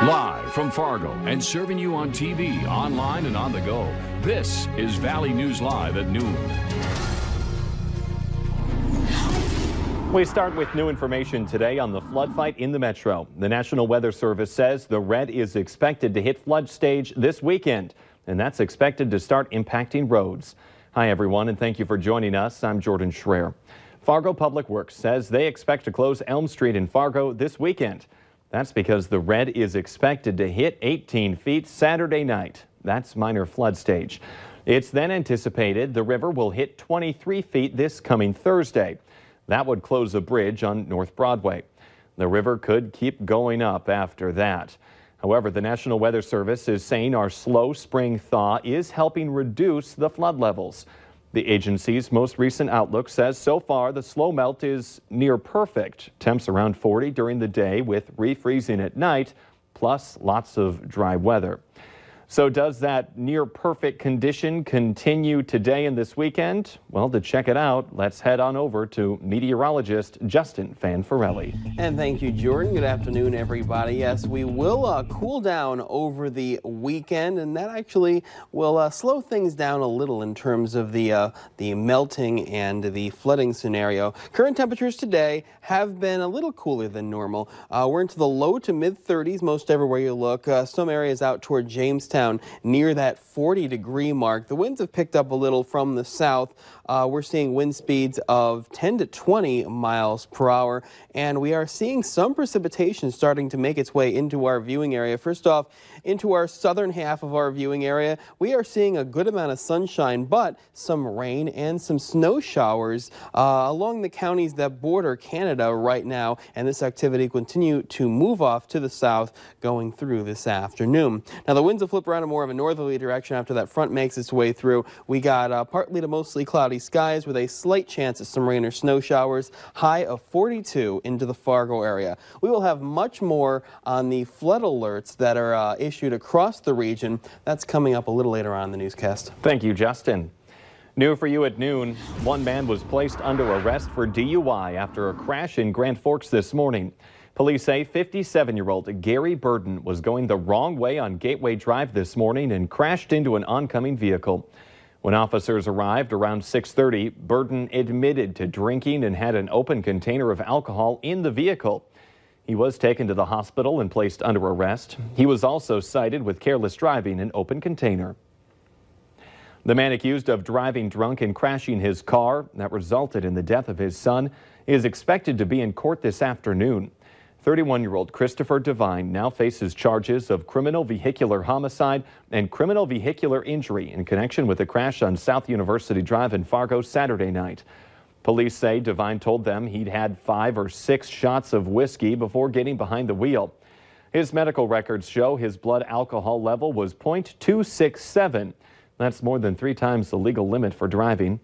Live from Fargo and serving you on TV, online, and on the go. This is Valley News Live at noon. We start with new information today on the flood fight in the metro. The National Weather Service says the red is expected to hit flood stage this weekend, and that's expected to start impacting roads. Hi, everyone, and thank you for joining us. I'm Jordan Schreier. Fargo Public Works says they expect to close Elm Street in Fargo this weekend. That's because the red is expected to hit 18 feet Saturday night. That's minor flood stage. It's then anticipated the river will hit 23 feet this coming Thursday. That would close a bridge on North Broadway. The river could keep going up after that. However, the National Weather Service is saying our slow spring thaw is helping reduce the flood levels. The agency's most recent outlook says so far the slow melt is near perfect. Temps around 40 during the day with refreezing at night, plus lots of dry weather. So does that near perfect condition continue today and this weekend? Well, to check it out, let's head on over to meteorologist Justin Fanfarelli. And thank you, Jordan. Good afternoon, everybody. Yes, we will cool down over the weekend, and that actually will slow things down a little in terms of the melting and the flooding scenario. Current temperatures today have been a little cooler than normal. We're into the low to mid 30s most everywhere you look. Some areas out toward Jamestown near that 40-degree mark. The winds have picked up a little from the south. We're seeing wind speeds of 10 to 20 miles per hour, and we are seeing some precipitation starting to make its way into our viewing area. First off, into our southern half of our viewing area, we are seeing a good amount of sunshine, but some rain and some snow showers along the counties that border Canada right now, and this activity continue to move off to the south going through this afternoon. Now, the winds will flip around in more of a northerly direction after that front makes its way through. We got partly to mostly cloudy skies with a slight chance of some rain or snow showers, high of 42 into the Fargo area. We will have much more on the flood alerts that are issued across the region. That's coming up a little later on in the newscast. Thank you, Justin. New for you at noon, one man was placed under arrest for DUI after a crash in Grand Forks this morning. Police say 57-year-old Gary Burden was going the wrong way on Gateway Drive this morning and crashed into an oncoming vehicle. When officers arrived around 6:30, Burden admitted to drinking and had an open container of alcohol in the vehicle. He was taken to the hospital and placed under arrest. He was also cited with careless driving and open container. The man accused of driving drunk and crashing his car that resulted in the death of his son is expected to be in court this afternoon. 31-year-old Christopher Devine now faces charges of criminal vehicular homicide and criminal vehicular injury in connection with a crash on South University Drive in Fargo Saturday night. Police say Devine told them he'd had 5 or 6 shots of whiskey before getting behind the wheel. His medical records show his blood alcohol level was .267. That's more than 3 times the legal limit for driving.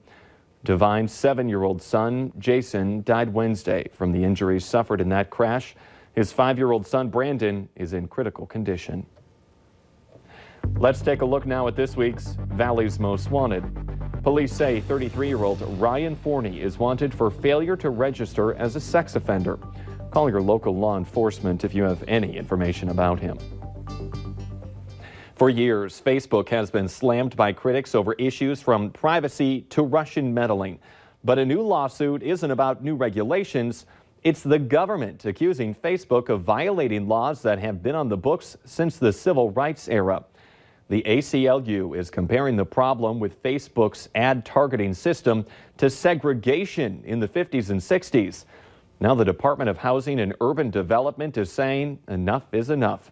Devine's 7-year-old son, Jason, died Wednesday from the injuries suffered in that crash. His 5-year-old son, Brandon, is in critical condition. Let's take a look now at this week's Valley's Most Wanted. Police say 33-year-old Ryan Forney is wanted for failure to register as a sex offender. Call your local law enforcement if you have any information about him. For years, Facebook has been slammed by critics over issues from privacy to Russian meddling. But a new lawsuit isn't about new regulations. It's the government accusing Facebook of violating laws that have been on the books since the civil rights era. The ACLU is comparing the problem with Facebook's ad targeting system to segregation in the 50s and 60s. Now the Department of Housing and Urban Development is saying enough is enough.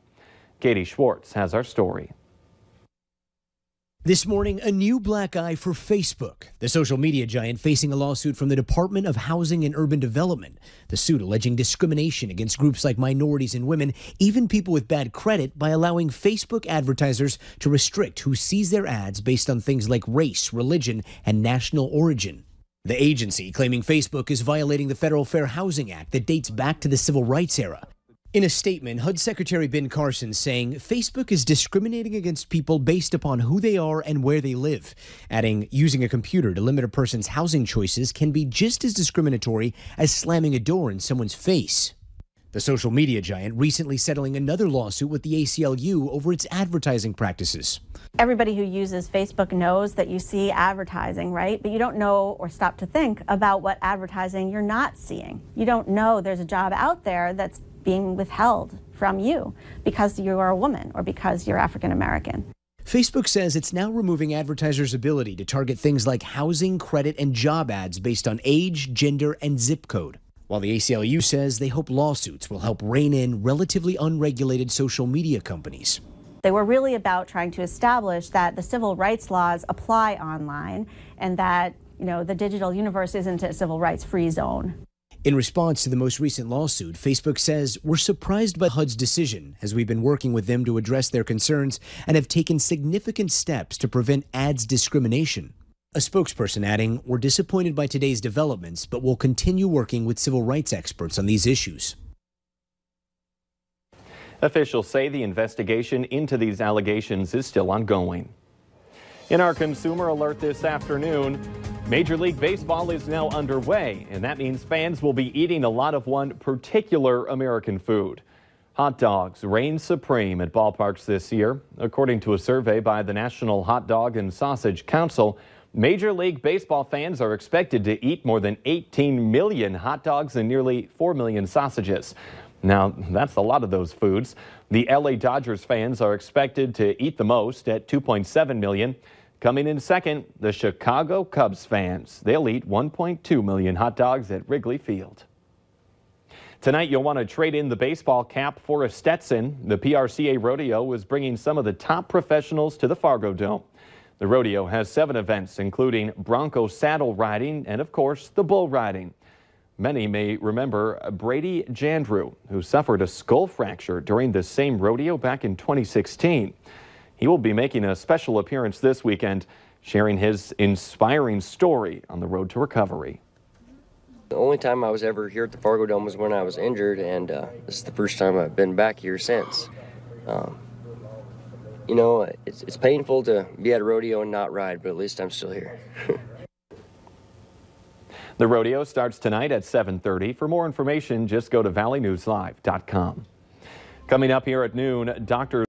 Katie Schwartz has our story. This morning, a new black eye for Facebook, the social media giant facing a lawsuit from the Department of Housing and Urban Development. The suit alleging discrimination against groups like minorities and women, even people with bad credit, by allowing Facebook advertisers to restrict who sees their ads based on things like race, religion, and national origin. The agency claiming Facebook is violating the Federal Fair Housing Act that dates back to the civil rights era. In a statement, HUD Secretary Ben Carson saying Facebook is discriminating against people based upon who they are and where they live, adding using a computer to limit a person's housing choices can be just as discriminatory as slamming a door in someone's face. The social media giant recently settling another lawsuit with the ACLU over its advertising practices. Everybody who uses Facebook knows that you see advertising, right? But you don't know or stop to think about what advertising you're not seeing. You don't know there's a job out there that's being withheld from you because you are a woman or because you're African American. Facebook says it's now removing advertisers' ability to target things like housing, credit, and job ads based on age, gender, and zip code. While the ACLU says they hope lawsuits will help rein in relatively unregulated social media companies. They were really about trying to establish that the civil rights laws apply online and that, the digital universe isn't a civil rights free zone. In response to the most recent lawsuit, Facebook says, "We're surprised by HUD's decision as we've been working with them to address their concerns and have taken significant steps to prevent ads discrimination." A spokesperson adding, "We're disappointed by today's developments, but we'll continue working with civil rights experts on these issues." Officials say the investigation into these allegations is still ongoing. In our consumer alert this afternoon, Major League Baseball is now underway, and that means fans will be eating a lot of one particular American food. Hot dogs reign supreme at ballparks this year. According to a survey by the National Hot Dog and Sausage Council, Major League Baseball fans are expected to eat more than 18 million hot dogs and nearly 4 million sausages. Now, that's a lot of those foods. The LA Dodgers fans are expected to eat the most at 2.7 million. Coming in second, the Chicago Cubs fans. They'll eat 1.2 million hot dogs at Wrigley Field. Tonight, you'll want to trade in the baseball cap for a Stetson. The PRCA Rodeo is bringing some of the top professionals to the Fargo Dome. The rodeo has 7 events, including Bronco saddle riding and, of course, the bull riding. Many may remember Brady Jandrew, who suffered a skull fracture during the same rodeo back in 2016. He will be making a special appearance this weekend, sharing his inspiring story on the road to recovery. The only time I was ever here at the Fargo Dome was when I was injured, and this is the first time I've been back here since. It's painful to be at a rodeo and not ride, but at least I'm still here. The rodeo starts tonight at 7:30. For more information, just go to valleynewslive.com. Coming up here at noon, Dr.